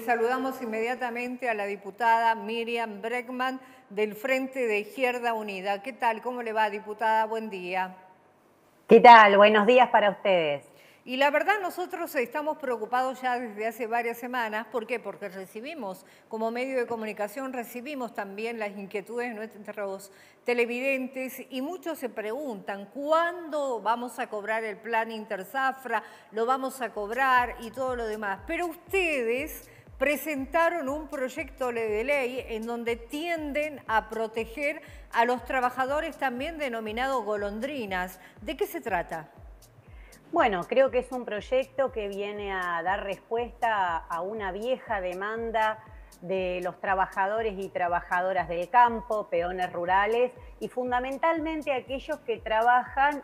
saludamos inmediatamente a la diputada Miriam Bregman del Frente de Izquierda Unida. ¿Qué tal? ¿Cómo le va, diputada? Buen día. ¿Qué tal? Buenos días para ustedes. Y la verdad nosotros estamos preocupados ya desde hace varias semanas. ¿Por qué? Porque como medio de comunicación, recibimos también las inquietudes de nuestros televidentes y muchos se preguntan ¿cuándo vamos a cobrar el plan Interzafra? ¿Lo vamos a cobrar? Y todo lo demás. Pero ustedes presentaron un proyecto de ley en donde tienden a proteger a los trabajadores también denominados golondrinas. ¿De qué se trata? Bueno, creo que es un proyecto que viene a dar respuesta a una vieja demanda de los trabajadores y trabajadoras del campo, peones rurales y fundamentalmente aquellos que trabajan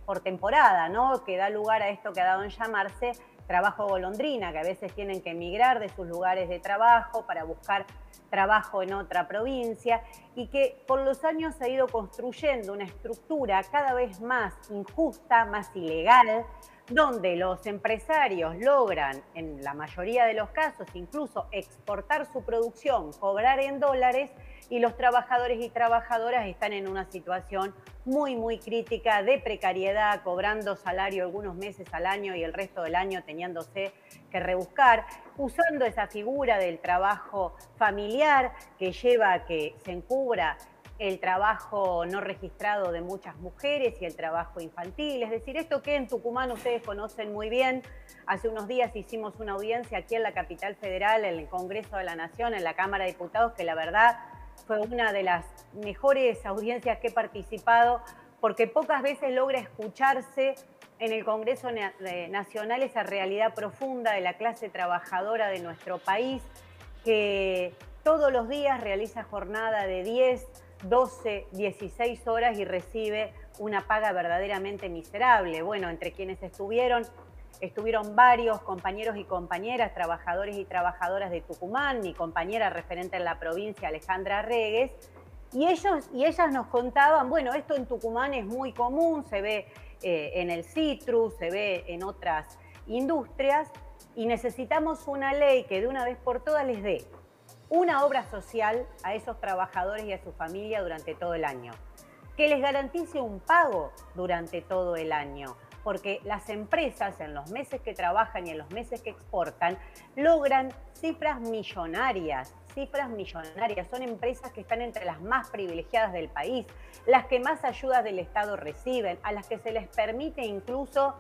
por temporada, ¿no? Que da lugar a esto que ha dado en llamarse trabajo golondrina, que a veces tienen que emigrar de sus lugares de trabajo para buscar trabajo en otra provincia y que por los años se ha ido construyendo una estructura cada vez más injusta, más ilegal, donde los empresarios logran, en la mayoría de los casos, incluso exportar su producción, cobrar en dólares, y los trabajadores y trabajadoras están en una situación muy, muy crítica de precariedad, cobrando salario algunos meses al año y el resto del año teniéndose que rebuscar, usando esa figura del trabajo familiar que lleva a que se encubra el trabajo no registrado de muchas mujeres y el trabajo infantil. Es decir, esto que en Tucumán ustedes conocen muy bien. Hace unos días hicimos una audiencia aquí en la capital federal, en el Congreso de la Nación, en la Cámara de Diputados, que la verdad fue una de las mejores audiencias que he participado, porque pocas veces logra escucharse en el Congreso Nacional esa realidad profunda de la clase trabajadora de nuestro país, que todos los días realiza jornada de 10, 12, 16 horas y recibe una paga verdaderamente miserable. Bueno, entre quienes estuvieron varios compañeros y compañeras, trabajadores y trabajadoras de Tucumán, mi compañera referente en la provincia, Alejandra Regues, y ellos y ellas nos contaban, bueno, esto en Tucumán es muy común, se ve en el citrus, se ve en otras industrias, y necesitamos una ley que de una vez por todas les dé una obra social a esos trabajadores y a su familia durante todo el año, que les garantice un pago durante todo el año, porque las empresas en los meses que trabajan y en los meses que exportan logran cifras millonarias. Son empresas que están entre las más privilegiadas del país, las que más ayudas del Estado reciben, a las que se les permite incluso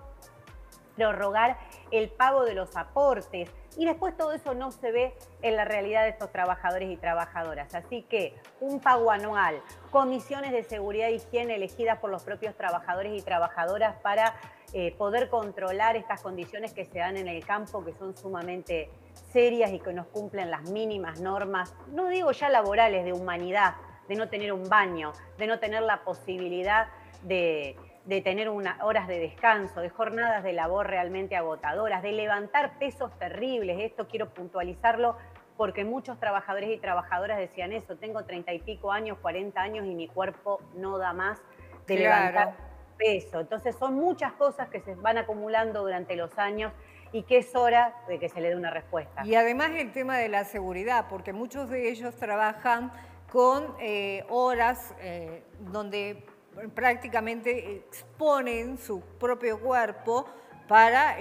prorrogar el pago de los aportes, y después todo eso no se ve en la realidad de estos trabajadores y trabajadoras. Así que un pago anual, comisiones de seguridad e higiene elegidas por los propios trabajadores y trabajadoras para poder controlar estas condiciones que se dan en el campo, que son sumamente serias y que no cumplen las mínimas normas, no digo ya laborales, de humanidad, de no tener un baño, de no tener la posibilidad de tener horas de descanso, de jornadas de labor realmente agotadoras, de levantar pesos terribles. Esto quiero puntualizarlo porque muchos trabajadores y trabajadoras decían eso, tengo 30 y pico años, 40 años y mi cuerpo no da más de levantar peso. Entonces son muchas cosas que se van acumulando durante los años y que es hora de que se le dé una respuesta. Y además el tema de la seguridad, porque muchos de ellos trabajan con horas donde prácticamente exponen su propio cuerpo para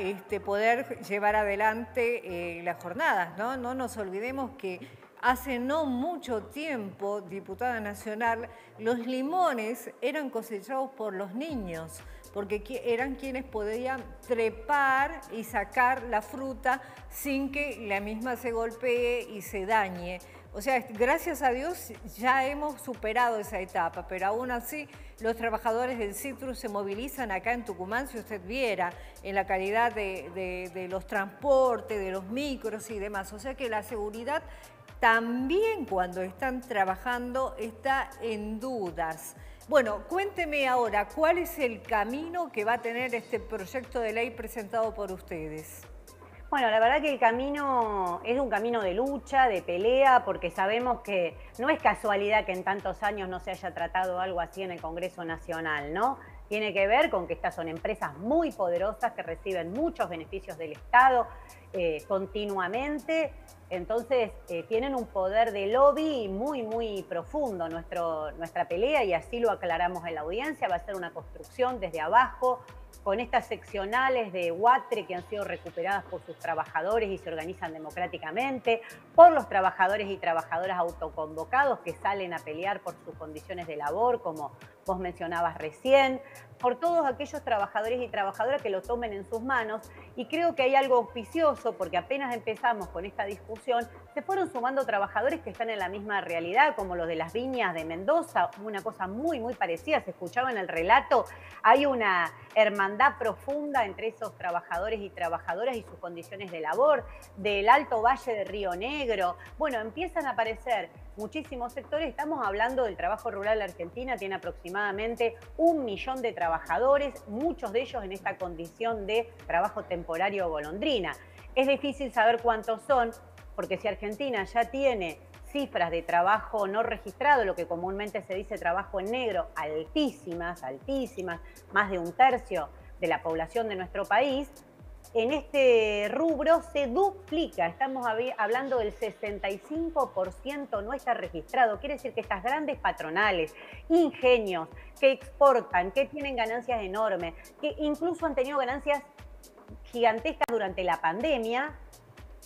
poder llevar adelante las jornadas, ¿no? No nos olvidemos que hace no mucho tiempo, diputada nacional, los limones eran cosechados por los niños, porque eran quienes podían trepar y sacar la fruta sin que la misma se golpee y se dañe. O sea, gracias a Dios ya hemos superado esa etapa, pero aún así los trabajadores del citrus se movilizan acá en Tucumán, si usted viera, en la calidad de los transportes, de los micros y demás. O sea que la seguridad también cuando están trabajando está en dudas. Bueno, cuénteme ahora, ¿cuál es el camino que va a tener este proyecto de ley presentado por ustedes? Bueno, la verdad que el camino es un camino de lucha, de pelea, porque sabemos que no es casualidad que en tantos años no se haya tratado algo así en el Congreso Nacional, ¿no? Tiene que ver con que estas son empresas muy poderosas que reciben muchos beneficios del Estado, continuamente. Entonces, tienen un poder de lobby muy, muy profundo. Nuestra pelea, y así lo aclaramos en la audiencia, va a ser una construcción desde abajo, con estas seccionales de UATRE que han sido recuperadas por sus trabajadores y se organizan democráticamente, por los trabajadores y trabajadoras autoconvocados que salen a pelear por sus condiciones de labor, como vos mencionabas recién, por todos aquellos trabajadores y trabajadoras que lo tomen en sus manos. Y creo que hay algo auspicioso, porque apenas empezamos con esta discusión, se fueron sumando trabajadores que están en la misma realidad, como los de las viñas de Mendoza, una cosa muy, muy parecida, se escuchaba en el relato, hay una hermandad profunda entre esos trabajadores y trabajadoras y sus condiciones de labor, del Alto Valle de Río Negro. Bueno, empiezan a aparecer muchísimos sectores. Estamos hablando del trabajo rural de Argentina, tiene aproximadamente 1 millón de trabajadores, muchos de ellos en esta condición de trabajo temporario o golondrina. Es difícil saber cuántos son, porque si Argentina ya tiene cifras de trabajo no registrado, lo que comúnmente se dice trabajo en negro, altísimas, altísimas, más de 1/3 de la población de nuestro país, en este rubro se duplica. Estamos hablando del 65% no está registrado. Quiere decir que estas grandes patronales, ingenios, que exportan, que tienen ganancias enormes, que incluso han tenido ganancias gigantescas durante la pandemia,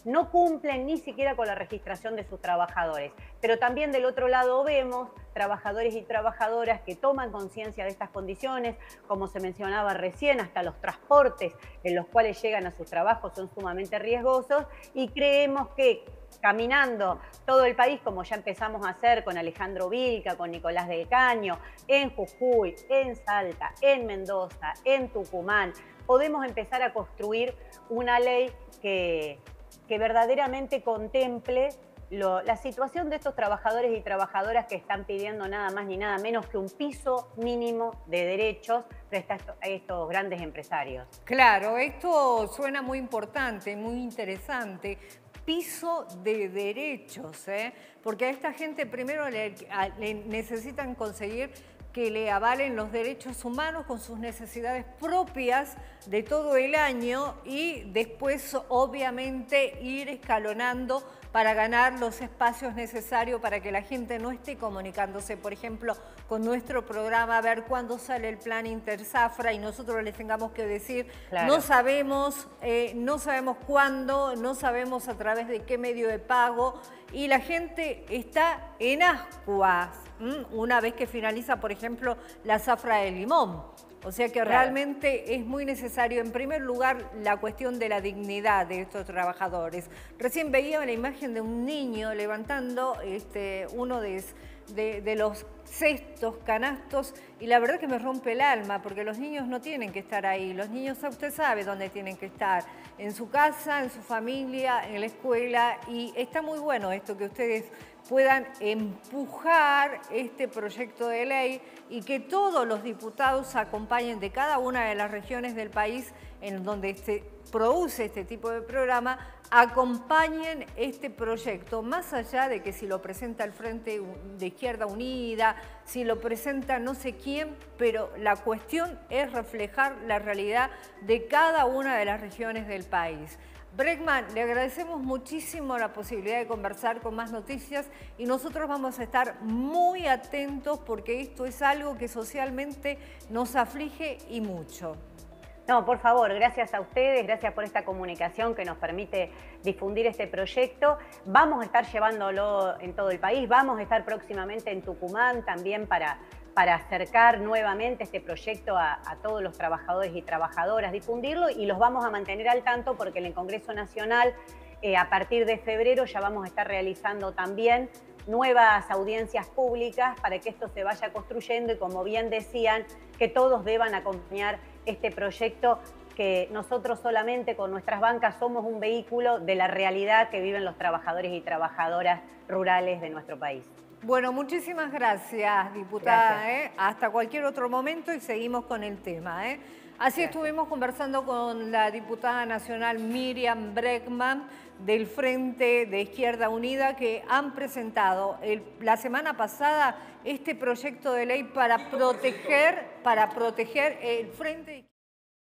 no cumplen ni siquiera con la registración de sus trabajadores. Pero también del otro lado vemos trabajadores y trabajadoras que toman conciencia de estas condiciones, como se mencionaba recién, hasta los transportes en los cuales llegan a sus trabajos son sumamente riesgosos, y creemos que caminando todo el país, como ya empezamos a hacer con Alejandro Vilca, con Nicolás del Caño, en Jujuy, en Salta, en Mendoza, en Tucumán, podemos empezar a construir una ley que verdaderamente contemple la situación de estos trabajadores y trabajadoras que están pidiendo nada más ni nada menos que un piso mínimo de derechos frente a estos grandes empresarios. Claro, esto suena muy importante, muy interesante. Piso de derechos, porque a esta gente primero le necesitan conseguir que le avalen los derechos humanos con sus necesidades propias de todo el año y después obviamente ir escalonando para ganar los espacios necesarios para que la gente no esté comunicándose, por ejemplo, con nuestro programa, a ver cuándo sale el plan Interzafra y nosotros les tengamos que decir, claro, no sabemos cuándo, no sabemos a través de qué medio de pago, y la gente está en ascuas una vez que finaliza, por ejemplo, la zafra de limón. O sea que realmente es muy necesario, en primer lugar, la cuestión de la dignidad de estos trabajadores. Recién veía la imagen de un niño levantando uno de los cestos, canastos, y la verdad que me rompe el alma, porque los niños no tienen que estar ahí. Los niños, usted sabe dónde tienen que estar, en su casa, en su familia, en la escuela, y está muy bueno esto que ustedes puedan empujar este proyecto de ley y que todos los diputados acompañen de cada una de las regiones del país en donde se produce este tipo de programa, acompañen este proyecto, más allá de que si lo presenta el Frente de Izquierda Unida, si lo presenta no sé quién, pero la cuestión es reflejar la realidad de cada una de las regiones del país. Bregman, le agradecemos muchísimo la posibilidad de conversar con Más Noticias y nosotros vamos a estar muy atentos porque esto es algo que socialmente nos aflige y mucho. No, por favor, gracias a ustedes, gracias por esta comunicación que nos permite difundir este proyecto. Vamos a estar llevándolo en todo el país, vamos a estar próximamente en Tucumán también para acercar nuevamente este proyecto a todos los trabajadores y trabajadoras, difundirlo, y los vamos a mantener al tanto porque en el Congreso Nacional a partir de febrero ya vamos a estar realizando también nuevas audiencias públicas para que esto se vaya construyendo y, como bien decían, que todos deban acompañar este proyecto, que nosotros solamente con nuestras bancas somos un vehículo de la realidad que viven los trabajadores y trabajadoras rurales de nuestro país. Bueno, muchísimas gracias, diputada. Gracias. Hasta cualquier otro momento y seguimos con el tema. Así estuvimos conversando con la diputada nacional Miriam Bregman del Frente de Izquierda Unida, que han presentado la semana pasada este proyecto de ley para proteger el Frente de Izquierda.